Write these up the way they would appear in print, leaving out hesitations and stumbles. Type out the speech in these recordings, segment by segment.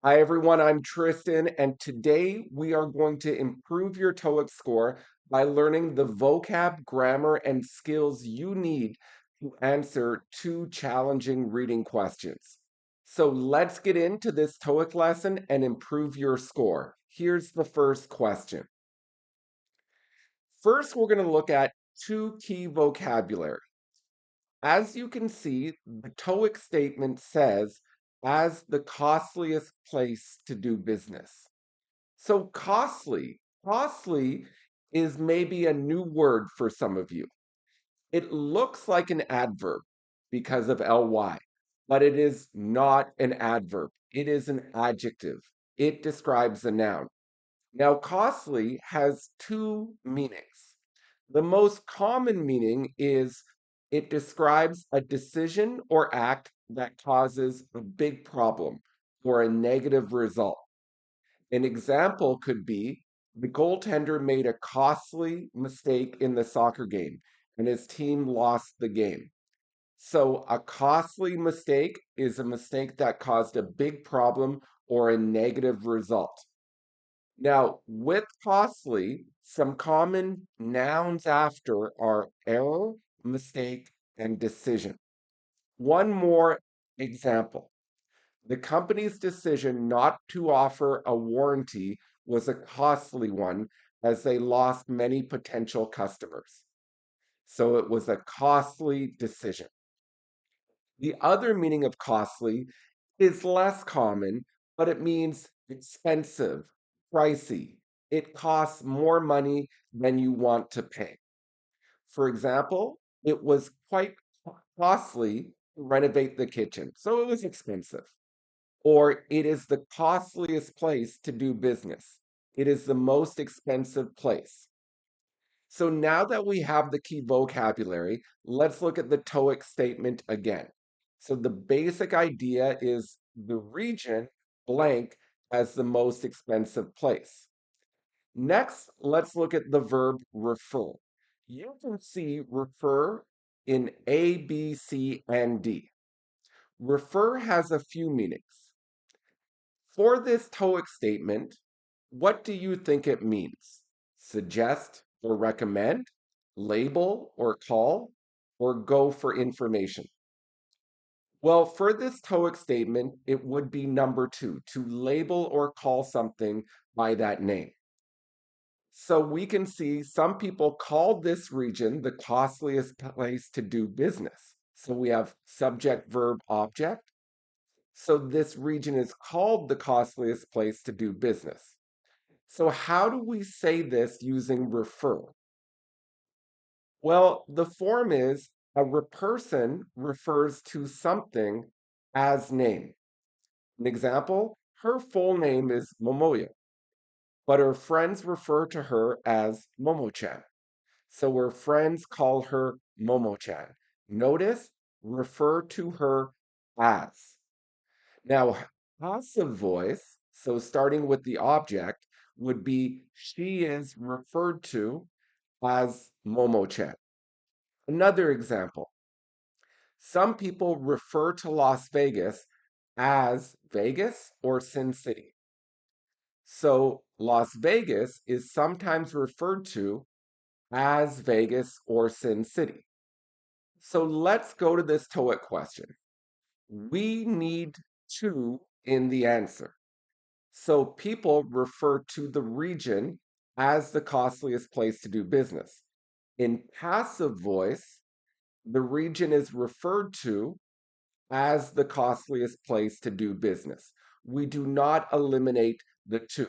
Hi everyone, I'm Tristan, and today we are going to improve your TOEIC score by learning the vocab, grammar, and skills you need to answer two challenging reading questions. So let's get into this TOEIC lesson and improve your score. Here's the first question. First, we're going to look at two key vocabulary. As you can see, the TOEIC statement says, as the costliest place to do business. So costly is maybe a new word for some of you. It looks like an adverb because of ly, but it is not an adverb. It is an adjective. It describes a noun. Now, costly has two meanings. The most common meaning is it describes a decision or act that causes a big problem or a negative result. An example could be the goaltender made a costly mistake in the soccer game and his team lost the game. So, a costly mistake is a mistake that caused a big problem or a negative result. Now, with costly, some common nouns after are error, mistake, and decision. One more example. The company's decision not to offer a warranty was a costly one as they lost many potential customers. So it was a costly decision. The other meaning of costly is less common, but it means expensive, pricey. It costs more money than you want to pay. For example, it was quite costly to renovate the kitchen, so it was expensive. Or it is the costliest place to do business. It is the most expensive place. So now that we have the key vocabulary, let's look at the TOEIC statement again. So the basic idea is the region blank as the most expensive place. Next, let's look at the verb refer. You can see refer in A, B, C, and D. Refer has a few meanings. For this TOEIC statement, what do you think it means? Suggest or recommend, label or call, or go for information? Well, for this TOEIC statement, it would be number two, to label or call something by that name. So we can see some people call this region the costliest place to do business. So we have subject, verb, object. So this region is called the costliest place to do business. So how do we say this using refer? Well, the form is person refers to something as name. An example, her full name is Momoya, but her friends refer to her as Momo-chan. So her friends call her Momo-chan. Notice, refer to her as. Now, passive voice, so starting with the object, would be she is referred to as Momo-chan. Another example, some people refer to Las Vegas as Vegas or Sin City. So Las Vegas is sometimes referred to as Vegas or Sin City. So let's go to this TOEIC question. We need two in the answer. So people refer to the region as the costliest place to do business. In passive voice, the region is referred to as the costliest place to do business. We do not eliminate the two.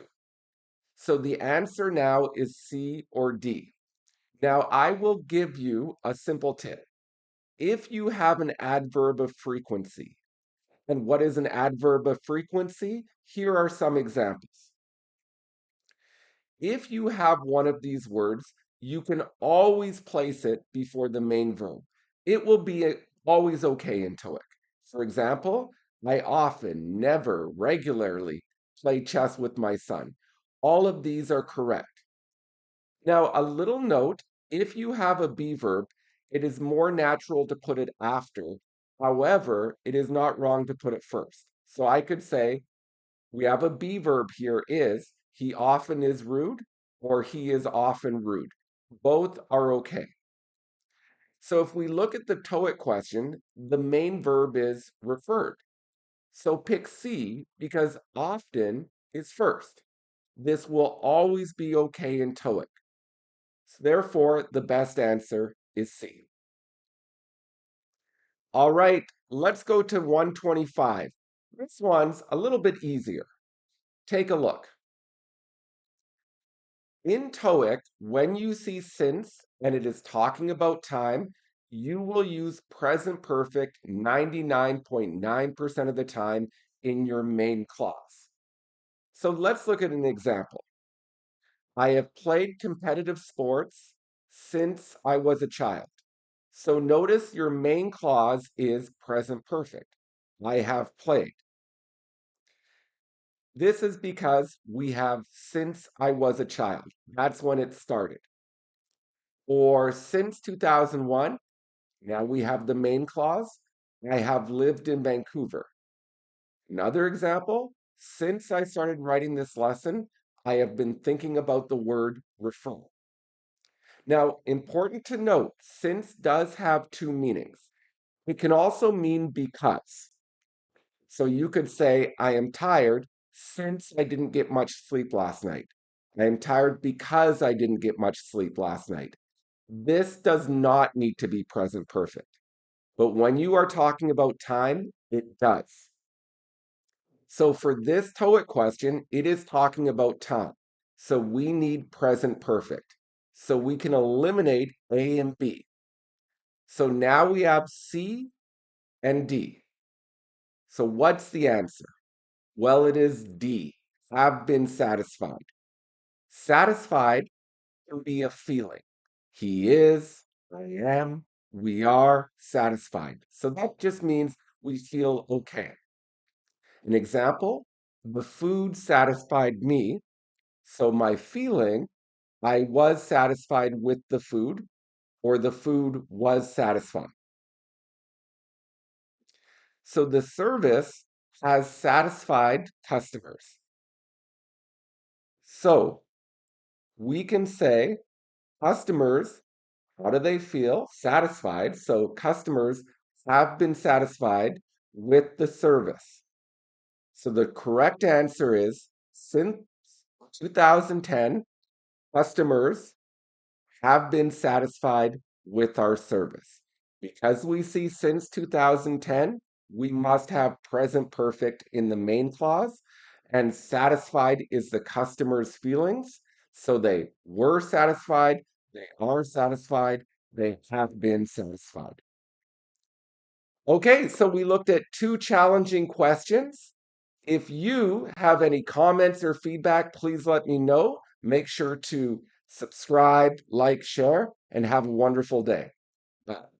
So the answer now is C or D. Now I will give you a simple tip. If you have an adverb of frequency, and what is an adverb of frequency? Here are some examples. If you have one of these words, you can always place it before the main verb. It will be always okay in TOEIC. For example, I often, never, regularly play chess with my son. All of these are correct. Now, a little note, if you have a be verb, it is more natural to put it after. However, it is not wrong to put it first. So I could say, We have a be verb here is, he often is rude or he is often rude. Both are okay. So if we look at the TOEIC question, the main verb is referred. So pick C because often is first. This will always be okay in TOEIC. So therefore, the best answer is C. All right, let's go to 125. This one's a little bit easier. Take a look. In TOEIC, when you see since and it is talking about time, you will use present perfect 99.9% of the time in your main clause. So let's look at an example. I have played competitive sports since I was a child. So notice your main clause is present perfect. I have played. This is because we have since I was a child. That's when it started. Or since 2001, now we have the main clause. I have lived in Vancouver. Another example, since I started writing this lesson, I have been thinking about the word refer. Now, important to note, since does have two meanings. It can also mean because. So you could say, I am tired since I didn't get much sleep last night. I am tired because I didn't get much sleep last night. This does not need to be present perfect. But when you are talking about time, it does. So for this TOEIC question, it is talking about time. So we need present perfect. So we can eliminate A and B. So now we have C and D. So what's the answer? Well, it is D. Have been satisfied. Satisfied can be a feeling. He is, I am, we are satisfied. So that just means we feel okay. An example, the food satisfied me. So my feeling, I was satisfied with the food, or the food was satisfying. So the service has satisfied customers. So we can say customers, how do they feel? Satisfied. So customers have been satisfied with the service. So the correct answer is since 2010, customers have been satisfied with our service. Because we see since 2010, we must have present perfect in the main clause, and satisfied is the customer's feelings. So they were satisfied, they are satisfied, they have been satisfied. Okay, so we looked at two challenging questions. If you have any comments or feedback, please let me know. Make sure to subscribe, like, share, and have a wonderful day. Bye.